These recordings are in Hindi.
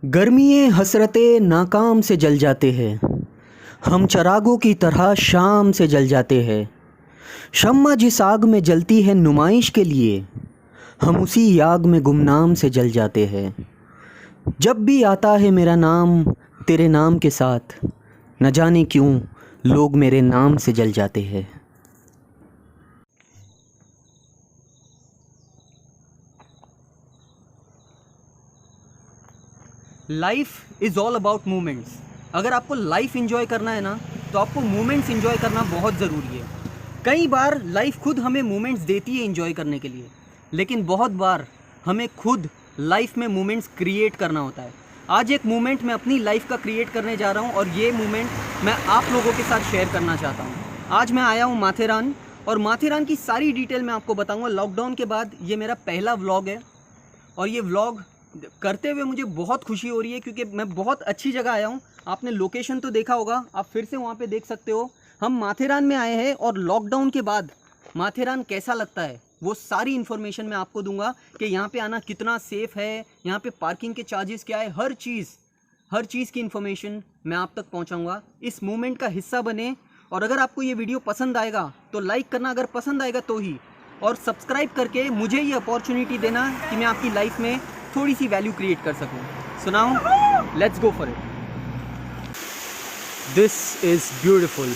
गर्मिये हसरतें नाकाम से जल जाते हैं। हम चरागों की तरह शाम से जल जाते हैं। शम्मा जिस आग में जलती है नुमाइश के लिए, हम उसी आग में गुमनाम से जल जाते हैं। जब भी आता है मेरा नाम तेरे नाम के साथ, न जाने क्यों लोग मेरे नाम से जल जाते हैं। Life is all about moments. अगर आपको लाइफ इन्जॉय करना है ना, तो आपको मोमेंट्स इन्जॉय करना बहुत ज़रूरी है। कई बार लाइफ खुद हमें मोमेंट्स देती है इन्जॉय करने के लिए, लेकिन बहुत बार हमें खुद लाइफ में मोमेंट्स क्रिएट करना होता है। आज एक मोमेंट मैं अपनी लाइफ का क्रिएट करने जा रहा हूँ और ये मोमेंट मैं आप लोगों के साथ शेयर करना चाहता हूँ। आज मैं आया हूँ माथेरान, और माथेरान की सारी डिटेल मैं आपको बताऊँगा। लॉकडाउन के बाद ये मेरा पहला व्लॉग है, और ये व्लॉग करते हुए मुझे बहुत खुशी हो रही है, क्योंकि मैं बहुत अच्छी जगह आया हूँ। आपने लोकेशन तो देखा होगा, आप फिर से वहाँ पे देख सकते हो। हम माथेरान में आए हैं, और लॉकडाउन के बाद माथेरान कैसा लगता है वो सारी इन्फॉर्मेशन मैं आपको दूंगा कि यहाँ पे आना कितना सेफ़ है, यहाँ पे पार्किंग के चार्जेस क्या है, हर चीज़ की इन्फॉर्मेशन मैं आप तक पहुँचाऊँगा। इस मूवमेंट का हिस्सा बने, और अगर आपको ये वीडियो पसंद आएगा तो लाइक करना, अगर पसंद आएगा तो ही, और सब्सक्राइब करके मुझे ये अपॉर्चुनिटी देना कि मैं आपकी लाइफ में थोड़ी सी वैल्यू क्रिएट कर सकूं। सुनाओ, let's go for it. This is beautiful.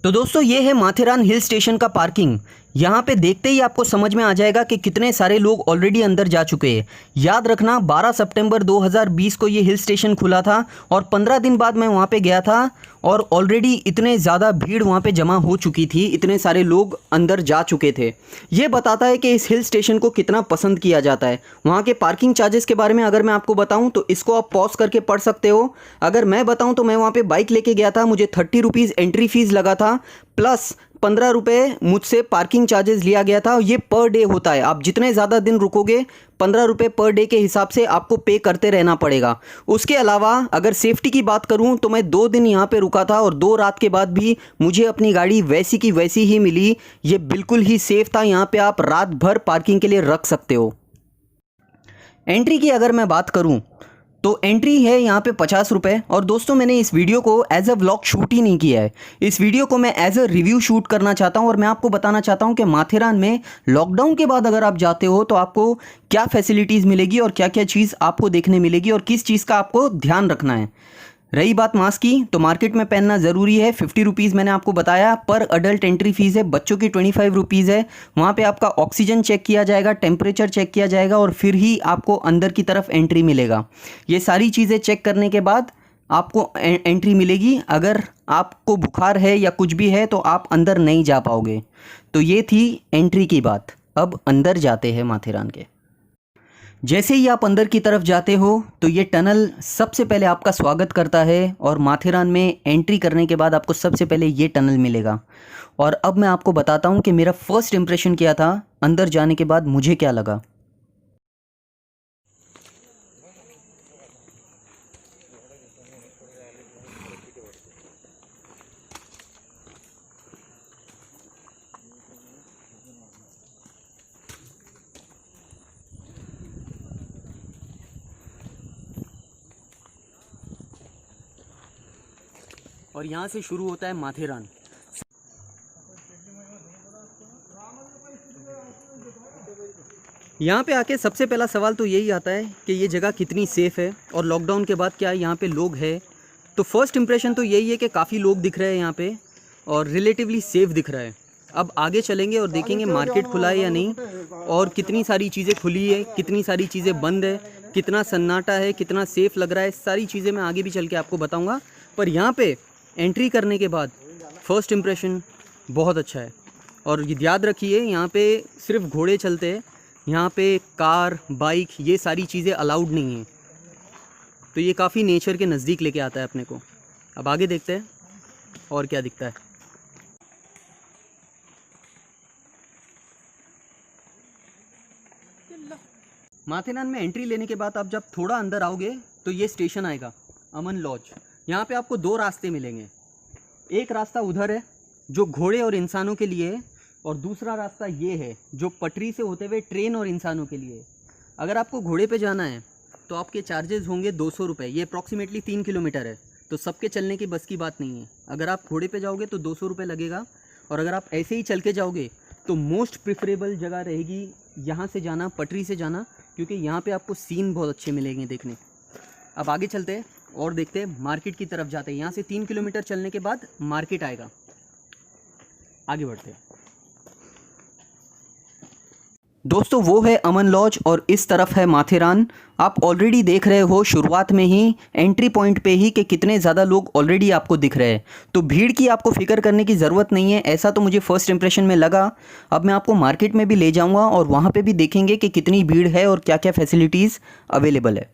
तो दोस्तों, ये है माथेरान हिल स्टेशन का पार्किंग। यहाँ पे देखते ही आपको समझ में आ जाएगा कि कितने सारे लोग ऑलरेडी अंदर जा चुके हैं। याद रखना, 12 सितंबर 2020 को ये हिल स्टेशन खुला था, और 15 दिन बाद मैं वहाँ पे गया था, और ऑलरेडी इतने ज़्यादा भीड़ वहाँ पे जमा हो चुकी थी, इतने सारे लोग अंदर जा चुके थे। ये बताता है कि इस हिल स्टेशन को कितना पसंद किया जाता है। वहाँ के पार्किंग चार्जेस के बारे में अगर मैं आपको बताऊँ तो इसको आप पॉज करके पढ़ सकते हो। अगर मैं बताऊँ तो मैं वहाँ पे बाइक लेके गया था, मुझे 30 रुपीज़ एंट्री फीस लगा था, प्लस 15 रुपये मुझसे पार्किंग चार्जेस लिया गया था। ये पर डे होता है, आप जितने ज़्यादा दिन रुकोगे 15 रुपये पर डे के हिसाब से आपको पे करते रहना पड़ेगा। उसके अलावा अगर सेफ्टी की बात करूं तो मैं 2 दिन यहाँ पे रुका था, और 2 रात के बाद भी मुझे अपनी गाड़ी वैसी की वैसी ही मिली। ये बिल्कुल ही सेफ़ था। यहाँ पे आप रात भर पार्किंग के लिए रख सकते हो। एंट्री की अगर मैं बात करूं तो एंट्री है यहाँ पे 50 रुपये। और दोस्तों, मैंने इस वीडियो को एज अ व्लॉग शूट ही नहीं किया है। इस वीडियो को मैं एज अ रिव्यू शूट करना चाहता हूँ, और मैं आपको बताना चाहता हूँ कि माथेरान में लॉकडाउन के बाद अगर आप जाते हो तो आपको क्या फैसिलिटीज़ मिलेगी, और क्या क्या चीज़ आपको देखने मिलेगी, और किस चीज़ का आपको ध्यान रखना है। रही बात मास्क की, तो मार्केट में पहनना ज़रूरी है। 50 रुपीज़ मैंने आपको बताया पर अडल्ट एंट्री फ़ीस है। बच्चों की 25 रुपीज़ है। वहाँ पे आपका ऑक्सीजन चेक किया जाएगा, टेम्परेचर चेक किया जाएगा, और फिर ही आपको अंदर की तरफ एंट्री मिलेगा। ये सारी चीज़ें चेक करने के बाद आपको एंट्री मिलेगी। अगर आपको बुखार है या कुछ भी है तो आप अंदर नहीं जा पाओगे। तो ये थी एंट्री की बात। अब अंदर जाते हैं माथेरान के। जैसे ही आप अंदर की तरफ जाते हो तो ये टनल सबसे पहले आपका स्वागत करता है, और माथेरान में एंट्री करने के बाद आपको सबसे पहले ये टनल मिलेगा। और अब मैं आपको बताता हूँ कि मेरा फर्स्ट इम्प्रेशन क्या था, अंदर जाने के बाद मुझे क्या लगा। और यहाँ से शुरू होता है माथेरान। यहाँ पे आके सबसे पहला सवाल तो यही आता है कि ये जगह कितनी सेफ़ है, और लॉकडाउन के बाद क्या यहाँ पे लोग हैं। तो फर्स्ट इम्प्रेशन तो यही है कि काफ़ी लोग दिख रहे हैं यहाँ पे, और रिलेटिवली सेफ़ दिख रहा है। अब आगे चलेंगे और देखेंगे मार्केट खुला है या नहीं, और कितनी सारी चीज़ें खुली है, कितनी सारी चीज़ें बंद है, कितना सन्नाटा है, कितना सेफ़ लग रहा है। सारी चीज़ें मैं आगे भी चल के आपको बताऊँगा। पर यहाँ पे एंट्री करने के बाद फ़र्स्ट इम्प्रेशन बहुत अच्छा है। और याद रखिए, यहाँ पे सिर्फ घोड़े चलते हैं, यहाँ पे कार, बाइक, ये सारी चीज़ें अलाउड नहीं हैं। तो ये काफ़ी नेचर के नज़दीक लेके आता है अपने को। अब आगे देखते हैं और क्या दिखता है। माथेरान में एंट्री लेने के बाद आप जब थोड़ा अंदर आओगे तो ये स्टेशन आएगा, अमन लॉज। यहाँ पे आपको दो रास्ते मिलेंगे। एक रास्ता उधर है जो घोड़े और इंसानों के लिए है, और दूसरा रास्ता ये है जो पटरी से होते हुए ट्रेन और इंसानों के लिए है। अगर आपको घोड़े पे जाना है तो आपके चार्जेस होंगे 200 रुपये। ये अप्रॉक्सीमेटली 3 किलोमीटर है, तो सबके चलने की बस की बात नहीं है। अगर आप घोड़े पे जाओगे तो 200 रुपये लगेगा, और अगर आप ऐसे ही चल के जाओगे तो मोस्ट प्रिफरेबल जगह रहेगी यहाँ से जाना, पटरी से जाना, क्योंकि यहाँ पे आपको सीन बहुत अच्छे मिलेंगे देखने। अब आगे चलते हैं और देखते हैं, मार्केट की तरफ जाते हैं। यहाँ से 3 किलोमीटर चलने के बाद मार्केट आएगा। आगे बढ़ते हैं दोस्तों, वो है अमन लॉज और इस तरफ है माथेरान। आप ऑलरेडी देख रहे हो शुरुआत में ही, एंट्री पॉइंट पे ही, कि कितने ज़्यादा लोग ऑलरेडी आपको दिख रहे हैं। तो भीड़ की आपको फिक्र करने की ज़रूरत नहीं है, ऐसा तो मुझे फर्स्ट इंप्रेशन में लगा। अब मैं आपको मार्केट में भी ले जाऊंगा और वहाँ पे भी देखेंगे कि कितनी भीड़ है और क्या क्या फैसिलिटीज़ अवेलेबल है।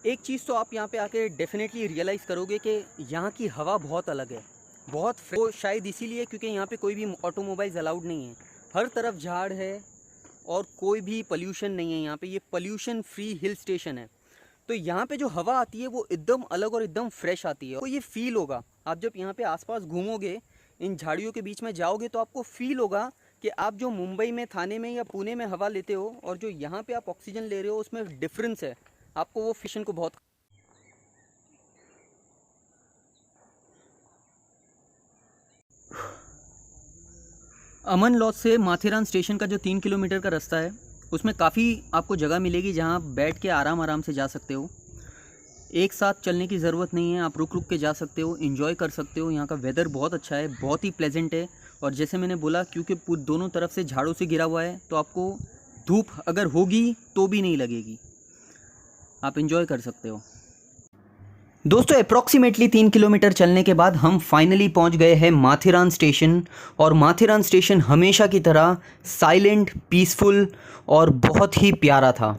एक चीज़ तो आप यहाँ पे आके डेफिनेटली रियलाइज़ करोगे कि यहाँ की हवा बहुत अलग है, बहुत फ्रेश। शायद इसीलिए क्योंकि यहाँ पे कोई भी ऑटोमोबाइल्स अलाउड नहीं है, हर तरफ झाड़ है और कोई भी पोल्यूशन नहीं है यहाँ पे। ये पोल्यूशन फ्री हिल स्टेशन है, तो यहाँ पे जो हवा आती है वो एकदम अलग और एकदम फ्रेश आती है। तो ये फील होगा, आप जब यहाँ पे आसपास घूमोगे, इन झाड़ियों के बीच में जाओगे, तो आपको फील होगा कि आप जो मुंबई में, थाने में या पुणे में हवा लेते हो और जो यहाँ पे आप ऑक्सीजन ले रहे हो, उसमें डिफरेंस है। आपको वो फिशन को बहुत अमन लॉज से माथेरान स्टेशन का जो 3 किलोमीटर का रास्ता है, उसमें काफ़ी आपको जगह मिलेगी जहाँ आप बैठ के आराम से जा सकते हो। एक साथ चलने की ज़रूरत नहीं है, आप रुक रुक के जा सकते हो, एंजॉय कर सकते हो। यहाँ का वेदर बहुत अच्छा है, बहुत ही प्लेजेंट है। और जैसे मैंने बोला, क्योंकि दोनों तरफ से झाड़ों से घिरा हुआ है, तो आपको धूप अगर होगी तो भी नहीं लगेगी, आप एंजॉय कर सकते हो। दोस्तों, अप्रॉक्सीमेटली 3 किलोमीटर चलने के बाद हम फाइनली पहुंच गए हैं माथेरान स्टेशन। और माथेरान स्टेशन हमेशा की तरह साइलेंट, पीसफुल और बहुत ही प्यारा था।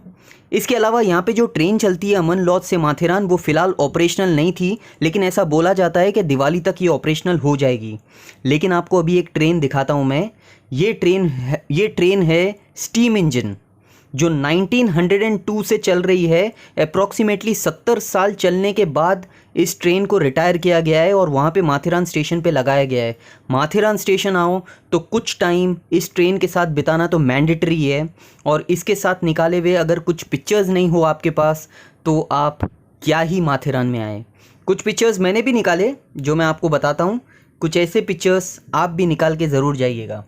इसके अलावा यहाँ पे जो ट्रेन चलती है अमन लॉज से माथेरान, वो फ़िलहाल ऑपरेशनल नहीं थी, लेकिन ऐसा बोला जाता है कि दिवाली तक ये ऑपरेशनल हो जाएगी। लेकिन आपको अभी एक ट्रेन दिखाता हूँ मैं। ये ट्रेन है स्टीम इंजन, जो 1902 से चल रही है। अप्रॉक्सीमेटली 70 साल चलने के बाद इस ट्रेन को रिटायर किया गया है और वहाँ पे माथेरान स्टेशन पे लगाया गया है। माथेरान स्टेशन आओ तो कुछ टाइम इस ट्रेन के साथ बिताना तो मैंडेटरी है, और इसके साथ निकाले हुए अगर कुछ पिक्चर्स नहीं हो आपके पास तो आप क्या ही माथेरान में आए। कुछ पिक्चर्स मैंने भी निकाले जो मैं आपको बताता हूँ। कुछ ऐसे पिक्चर्स आप भी निकाल के ज़रूर जाइएगा।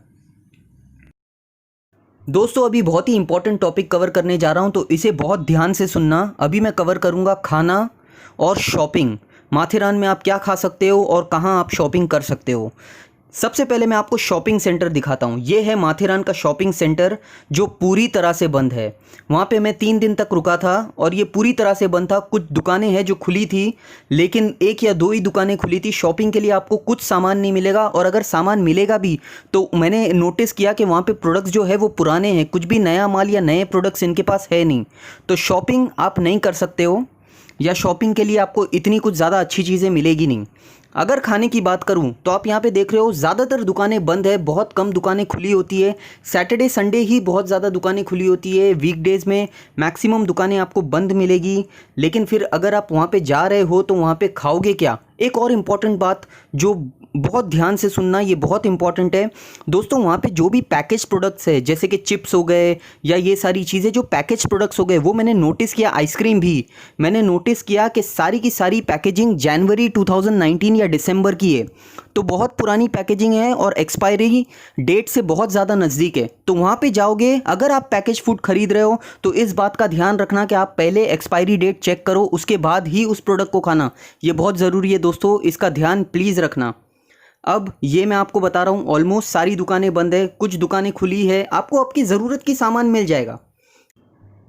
दोस्तों, अभी बहुत ही इंपॉर्टेंट टॉपिक कवर करने जा रहा हूं, तो इसे बहुत ध्यान से सुनना। अभी मैं कवर करूंगा खाना और शॉपिंग। माथेरान में आप क्या खा सकते हो और कहां आप शॉपिंग कर सकते हो। सबसे पहले मैं आपको शॉपिंग सेंटर दिखाता हूँ। ये है माथेरान का शॉपिंग सेंटर, जो पूरी तरह से बंद है। वहाँ पे मैं 3 दिन तक रुका था और ये पूरी तरह से बंद था। कुछ दुकानें हैं जो खुली थी, लेकिन 1 या 2 ही दुकानें खुली थी। शॉपिंग के लिए आपको कुछ सामान नहीं मिलेगा, और अगर सामान मिलेगा भी तो मैंने नोटिस किया कि वहाँ पर प्रोडक्ट्स जो है वो पुराने हैं, कुछ भी नया माल या नए प्रोडक्ट्स इनके पास है नहीं। तो शॉपिंग आप नहीं कर सकते हो, या शॉपिंग के लिए आपको इतनी कुछ ज़्यादा अच्छी चीज़ें मिलेगी नहीं। अगर खाने की बात करूं तो आप यहाँ पे देख रहे हो ज़्यादातर दुकानें बंद है, बहुत कम दुकानें खुली होती है। सैटरडे संडे ही बहुत ज़्यादा दुकानें खुली होती है, वीकडेज़ में मैक्सिमम दुकानें आपको बंद मिलेगी। लेकिन फिर अगर आप वहाँ पे जा रहे हो तो वहाँ पे खाओगे क्या। एक और इम्पॉर्टेंट बात जो बहुत ध्यान से सुनना, ये बहुत इंपॉर्टेंट है दोस्तों, वहाँ पे जो भी पैकेज प्रोडक्ट्स है, जैसे कि चिप्स हो गए या ये सारी चीज़ें जो पैकेज प्रोडक्ट्स हो गए, वो मैंने नोटिस किया। आइसक्रीम भी मैंने नोटिस किया कि सारी की सारी पैकेजिंग जनवरी 2019 या दिसंबर की है, तो बहुत पुरानी पैकेजिंग है और एक्सपायरी डेट से बहुत ज़्यादा नज़दीक है। तो वहाँ पे जाओगे, अगर आप पैकेज फूड खरीद रहे हो तो इस बात का ध्यान रखना कि आप पहले एक्सपायरी डेट चेक करो, उसके बाद ही उस प्रोडक्ट को खाना। ये बहुत ज़रूरी है दोस्तों, इसका ध्यान प्लीज़ रखना। अब ये मैं आपको बता रहा हूँ, ऑलमोस्ट सारी दुकानें बंद है, कुछ दुकानें खुली है। आपको आपकी ज़रूरत की सामान मिल जाएगा।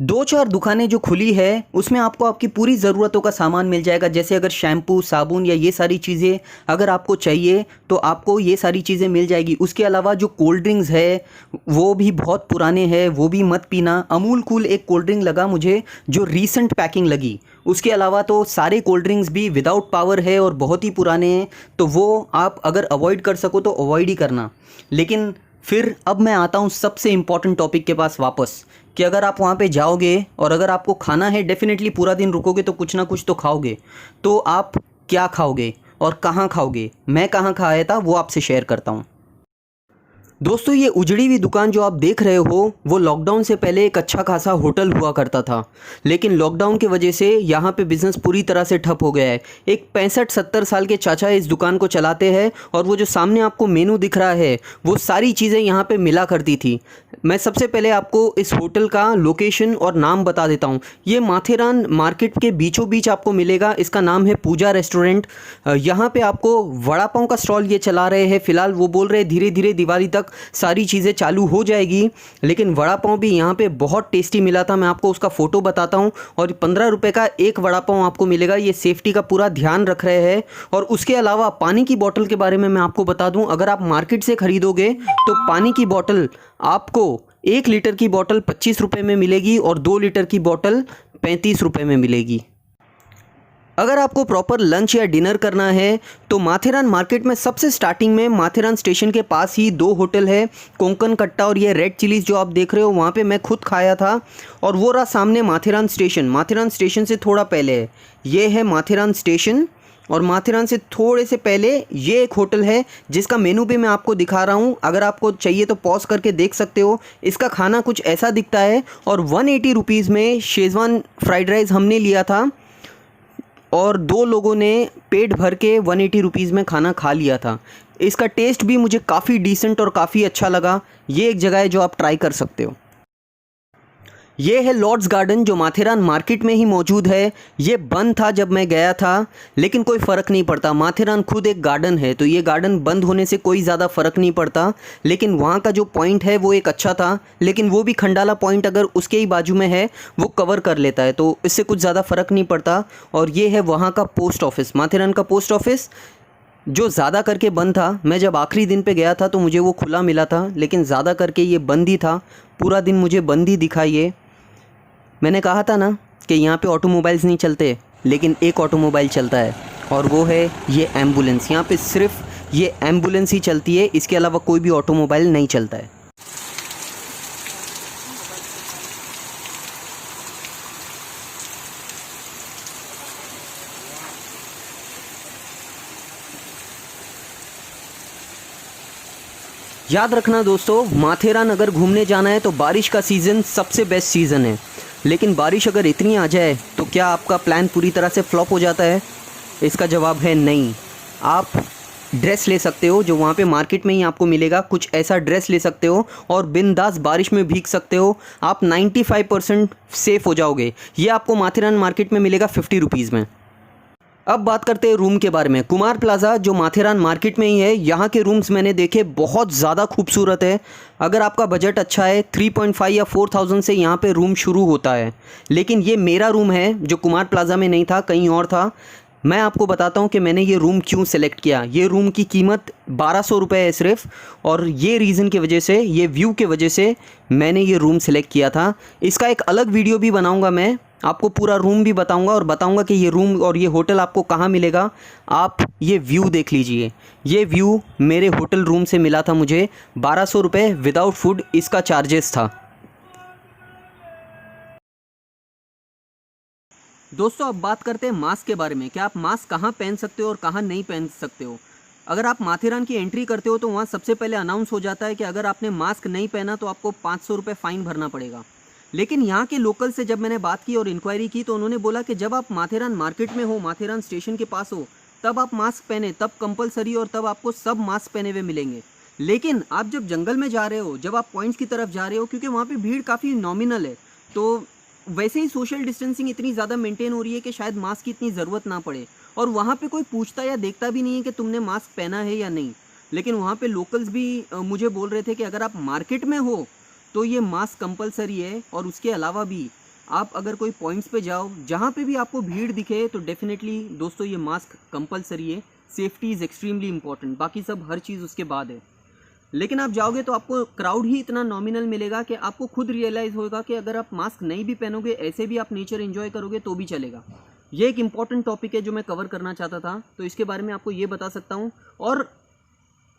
2-4 दुकानें जो खुली है उसमें आपको आपकी पूरी ज़रूरतों का सामान मिल जाएगा। जैसे अगर शैम्पू, साबुन या ये सारी चीज़ें अगर आपको चाहिए तो आपको ये सारी चीज़ें मिल जाएगी। उसके अलावा जो कोल्ड ड्रिंक्स है वो भी बहुत पुराने हैं, वो भी मत पीना। अमूल कूल एक कोल्ड ड्रिंक लगा मुझे जो रीसेंट पैकिंग लगी। उसके अलावा तो सारे कोल्ड ड्रिंक्स भी विदाउट पावर है और बहुत ही पुराने हैं, तो वो आप अगर अवॉइड कर सको तो अवॉइड ही करना। लेकिन फिर अब मैं आता हूँ सबसे इम्पॉर्टेंट टॉपिक के पास वापस, कि अगर आप वहाँ पे जाओगे और अगर आपको खाना है, डेफिनेटली पूरा दिन रुकोगे तो कुछ ना कुछ तो खाओगे। तो आप क्या खाओगे और कहाँ खाओगे, मैं कहाँ खाया था वो आपसे शेयर करता हूँ। दोस्तों, ये उजड़ी हुई दुकान जो आप देख रहे हो वो लॉकडाउन से पहले एक अच्छा खासा होटल हुआ करता था, लेकिन लॉकडाउन की वजह से यहाँ पे बिज़नेस पूरी तरह से ठप हो गया है। एक 65-70 साल के चाचा इस दुकान को चलाते हैं और वो जो सामने आपको मेनू दिख रहा है वो सारी चीज़ें यहाँ पे मिला करती थी। मैं सबसे पहले आपको इस होटल का लोकेशन और नाम बता देता हूँ। ये माथेरान मार्केट के बीचों बीच आपको मिलेगा। इसका नाम है पूजा रेस्टोरेंट। यहाँ पे आपको वड़ा पाव का स्टॉल ये चला रहे हैं फ़िलहाल। वो बोल रहे हैं धीरे धीरे दिवाली तक सारी चीज़ें चालू हो जाएगी, लेकिन वड़ा पाव भी यहाँ पे बहुत टेस्टी मिला था। मैं आपको उसका फ़ोटो बताता हूँ। और 15 रुपये का एक वड़ा पाव आपको मिलेगा। ये सेफ्टी का पूरा ध्यान रख रहे हैं। और उसके अलावा पानी की बोतल के बारे में मैं आपको बता दूँ, अगर आप मार्केट से ख़रीदोगे तो पानी की बोतल आपको 1 लीटर की बोतल 25 रुपये में मिलेगी और 2 लीटर की बोतल 35 रुपये में मिलेगी। अगर आपको प्रॉपर लंच या डिनर करना है तो माथेरान मार्केट में सबसे स्टार्टिंग में माथेरान स्टेशन के पास ही 2 होटल है, कोंकण कट्टा और ये रेड चिलीज़ जो आप देख रहे हो, वहाँ पे मैं खुद खाया था। और वो रहा सामने माथेरान स्टेशन। माथेरान स्टेशन से थोड़ा पहले है, ये है माथेरान स्टेशन। और माथेरान से थोड़े से पहले ये एक होटल है जिसका मेनू भी मैं आपको दिखा रहा हूँ। अगर आपको चाहिए तो पॉज करके देख सकते हो। इसका खाना कुछ ऐसा दिखता है। और 180 रुपीज़ में शेज़वान फ्राइड राइस हमने लिया था और 2 लोगों ने पेट भर के 180 रुपीज़ में खाना खा लिया था। इसका टेस्ट भी मुझे काफ़ी डिसेंट और काफ़ी अच्छा लगा। ये एक जगह है जो आप ट्राई कर सकते हो। ये है लॉर्ड्स गार्डन जो माथेरान मार्केट में ही मौजूद है। ये बंद था जब मैं गया था, लेकिन कोई फ़र्क नहीं पड़ता। माथेरान खुद एक गार्डन है, तो ये गार्डन बंद होने से कोई ज़्यादा फ़र्क नहीं पड़ता। लेकिन वहाँ का जो पॉइंट है वो एक अच्छा था, लेकिन वो भी खंडाला पॉइंट अगर उसके ही बाजू में है वो कवर कर लेता है, तो इससे कुछ ज़्यादा फ़र्क नहीं पड़ता। और ये है वहाँ का पोस्ट ऑफिस, माथेरान का पोस्ट ऑफिस, जो ज़्यादा करके बंद था। मैं जब आखिरी दिन पे गया था तो मुझे वो खुला मिला था, लेकिन ज़्यादा करके ये बंद ही था। पूरा दिन मुझे बंद ही दिखा। ये मैंने कहा था ना कि यहाँ पे ऑटोमोबाइल्स नहीं चलते, लेकिन एक ऑटोमोबाइल चलता है और वो है ये एम्बुलेंस। यहाँ पे सिर्फ ये एम्बुलेंस ही चलती है, इसके अलावा कोई भी ऑटोमोबाइल नहीं चलता है। याद रखना दोस्तों, माथेरान अगर घूमने जाना है तो बारिश का सीज़न सबसे बेस्ट सीज़न है। लेकिन बारिश अगर इतनी आ जाए तो क्या आपका प्लान पूरी तरह से फ्लॉप हो जाता है? इसका जवाब है नहीं। आप ड्रेस ले सकते हो जो वहाँ पे मार्केट में ही आपको मिलेगा। कुछ ऐसा ड्रेस ले सकते हो और बिंदास बारिश में भीग सकते हो। आप 95% सेफ़ हो जाओगे। ये आपको माथेरान मार्केट में मिलेगा 50 रुपीज़ में। अब बात करते हैं रूम के बारे में। कुमार प्लाजा जो माथेरान मार्केट में ही है, यहाँ के रूम्स मैंने देखे, बहुत ज़्यादा खूबसूरत है। अगर आपका बजट अच्छा है 3.5 या 4,000 से यहाँ पे रूम शुरू होता है। लेकिन ये मेरा रूम है जो कुमार प्लाजा में नहीं था, कहीं और था। मैं आपको बताता हूँ कि मैंने ये रूम क्यों सेलेक्ट किया। ये रूम की कीमत 1200 रुपये है सिर्फ, और ये रीज़न की वजह से, ये व्यू के वजह से मैंने ये रूम सेलेक्ट किया था। इसका एक अलग वीडियो भी बनाऊँगा, मैं आपको पूरा रूम भी बताऊंगा और बताऊंगा कि ये रूम और ये होटल आपको कहाँ मिलेगा। आप ये व्यू देख लीजिए। ये व्यू मेरे होटल रूम से मिला था मुझे। 1200 रुपये विदाउट फूड इसका चार्जेस था। दोस्तों, अब बात करते हैं मास्क के बारे में कि आप मास्क कहाँ पहन सकते हो और कहाँ नहीं पहन सकते हो। अगर आप माथेरान की एंट्री करते हो तो वहाँ सबसे पहले अनाउंस हो जाता है कि अगर आपने मास्क नहीं पहना तो आपको 500 रुपये फ़ाइन भरना पड़ेगा। लेकिन यहाँ के लोकल से जब मैंने बात की और इंक्वायरी की तो उन्होंने बोला कि जब आप माथेरान मार्केट में हो, माथेरान स्टेशन के पास हो, तब आप मास्क पहने, तब कंपलसरी, और तब आपको सब मास्क पहने हुए मिलेंगे। लेकिन आप जब जंगल में जा रहे हो, जब आप पॉइंट्स की तरफ जा रहे हो, क्योंकि वहाँ पे भीड़ काफ़ी नॉमिनल है, तो वैसे ही सोशल डिस्टेंसिंग इतनी ज़्यादा मेंटेन हो रही है कि शायद मास्क की इतनी ज़रूरत ना पड़े। और वहाँ पे कोई पूछता या देखता भी नहीं है कि तुमने मास्क पहना है या नहीं। लेकिन वहाँ पे लोकल्स भी मुझे बोल रहे थे कि अगर आप मार्केट में हो तो ये मास्क कंपलसरी है। और उसके अलावा भी आप अगर कोई पॉइंट्स पे जाओ जहाँ पे भी आपको भीड़ दिखे तो डेफिनेटली दोस्तों ये मास्क कंपलसरी है। सेफ्टी इज़ एक्सट्रीमली इंपॉर्टेंट, बाकी सब हर चीज़ उसके बाद है। लेकिन आप जाओगे तो आपको क्राउड ही इतना नॉमिनल मिलेगा कि आपको खुद रियलाइज़ होगा कि अगर आप मास्क नहीं भी पहनोगे, ऐसे भी आप नेचर एंजॉय करोगे तो भी चलेगा। ये एक इम्पॉर्टेंट टॉपिक है जो मैं कवर करना चाहता था, तो इसके बारे में आपको ये बता सकता हूँ। और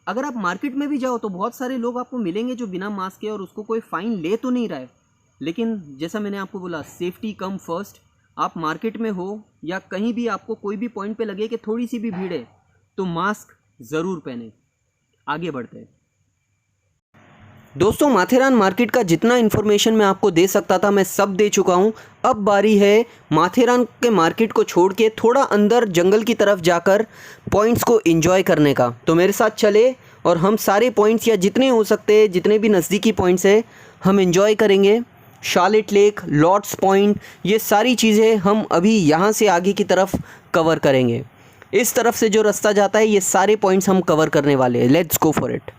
अगर आप मार्केट में भी जाओ तो बहुत सारे लोग आपको मिलेंगे जो बिना मास्क के, और उसको कोई फ़ाइन ले तो नहीं रहा है, लेकिन जैसा मैंने आपको बोला, सेफ्टी कम फर्स्ट। आप मार्केट में हो या कहीं भी आपको कोई भी पॉइंट पे लगे कि थोड़ी सी भी भीड़ है तो मास्क ज़रूर पहने। आगे बढ़ते हैं दोस्तों। माथेरान मार्केट का जितना इन्फॉर्मेशन मैं आपको दे सकता था मैं सब दे चुका हूँ। अब बारी है माथेरान के मार्केट को छोड़ के थोड़ा अंदर जंगल की तरफ जाकर पॉइंट्स को एंजॉय करने का। तो मेरे साथ चले और हम सारे पॉइंट्स, या जितने हो सकते हैं, जितने भी नज़दीकी पॉइंट्स हैं, हम एंजॉय करेंगे। शार्लेट लेक, लॉर्ड्स पॉइंट, ये सारी चीज़ें हम अभी यहाँ से आगे की तरफ कवर करेंगे। इस तरफ से जो रास्ता जाता है ये सारे पॉइंट्स हम कवर करने वाले हैं। Let's go for it.